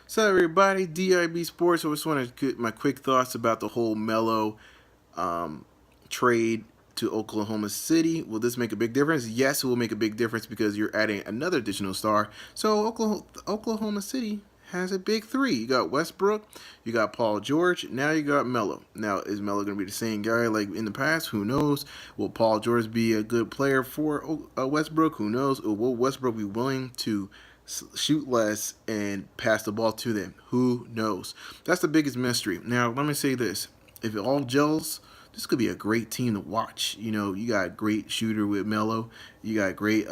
So everybody, DIB Sports. I just want to get my quick thoughts about the whole Melo um, trade to Oklahoma City. Will this make a big difference? Yes, it will make a big difference because you're adding another additional star. So Oklahoma City has a big three. You got Westbrook, you got Paul George, now you got Melo. Now, is Melo going to be the same guy like in the past? Who knows? Will Paul George be a good player for Westbrook? Who knows? Or will Westbrook be willing to shoot less and pass the ball to them? Who knows? That's the biggest mystery. Now, let me say this. If it all gels, this could be a great team to watch. You know, you got a great shooter with Melo, you got great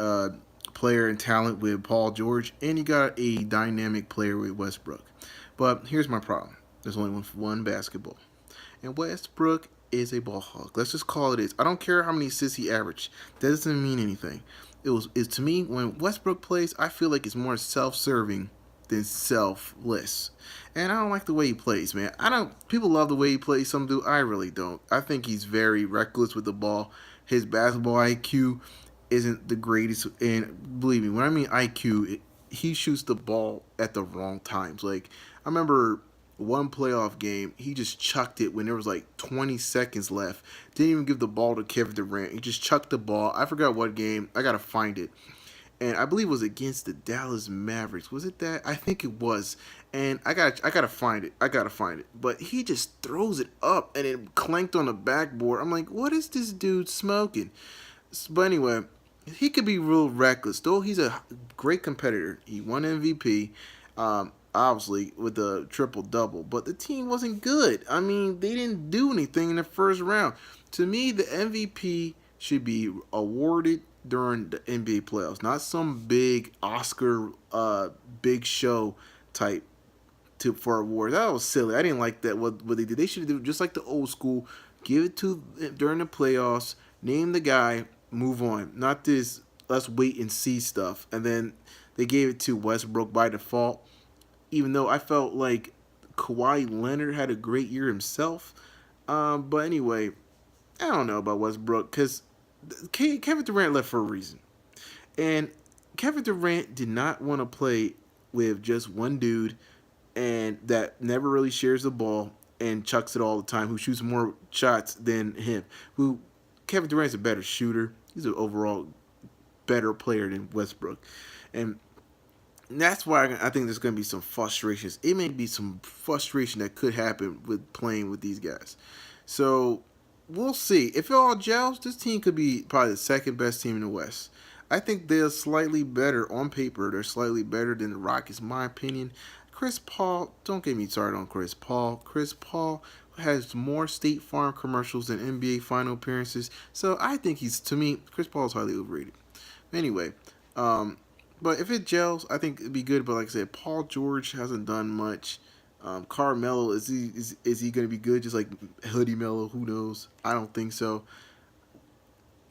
player and talent with Paul George, and you got a dynamic player with Westbrook. But here's my problem. There's only one basketball. And Westbrook is a ball hog. Let's just call it is. I don't care how many assists he averaged. That doesn't mean anything. It's to me, when Westbrook plays, I feel like it's more self-serving than selfless. And I don't like the way he plays, man. I don't People love the way he plays, some do. I really don't. I think he's very reckless with the ball. His basketball IQ isn't the greatest, and believe me, when I mean IQ, he shoots the ball at the wrong times. Like, I remember one playoff game, he just chucked it when there was like 20 seconds left. Didn't even give the ball to Kevin Durant. He just chucked the ball. I forgot what game. I gotta find it. And I believe it was against the Dallas Mavericks. Was it that? I think it was. And I gotta find it. I gotta find it. But he just throws it up and it clanked on the backboard. I'm like, what is this dude smoking? But anyway, he could be real reckless. Though he's a great competitor. He won MVP, obviously, with the triple double. But the team wasn't good. I mean, they didn't do anything in the first round. To me, the MVP should be awarded during the NBA playoffs, not some big Oscar, big show type for awards. That was silly. I didn't like that. What they did, they should do just like the old school. Give it to during the playoffs. Name the guy. Move on. Not this. Let's wait and see stuff. And then they gave it to Westbrook by default. Even though I felt like Kawhi Leonard had a great year himself. But anyway, I don't know about Westbrook because Kevin Durant left for a reason. And Kevin Durant did not want to play with just one dude and that never really shares the ball and chucks it all the time, who shoots more shots than him. Who Kevin Durant's a better shooter. He's an overall better player than Westbrook. And that's why I think there's going to be some frustrations. It may be some frustration that could happen with playing with these guys. So we'll see. If it all gels, this team could be probably the second best team in the West. I think they're slightly better on paper. They're slightly better than the Rockets, in my opinion. Chris Paul, don't get me started on Chris Paul. Chris Paul has more State Farm commercials than NBA final appearances. So I think to me, Chris Paul is highly overrated. Anyway, but if it gels, I think it'd be good. But like I said, Paul George hasn't done much. Carmelo, is he going to be good? Just like Hoodie Melo, who knows? I don't think so.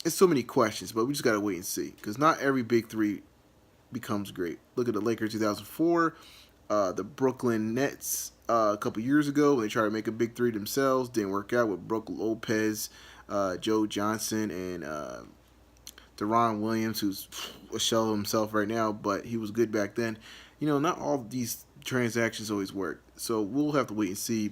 It's so many questions, but we just gotta wait and see because not every big three becomes great. Look at the Lakers 2004, the Brooklyn Nets a couple years ago when they tried to make a big three themselves. Didn't work out with Brook Lopez, Joe Johnson, and Deron Williams, who's a shell of himself right now, but he was good back then. You know, not all these transactions always work. So we'll have to wait and see.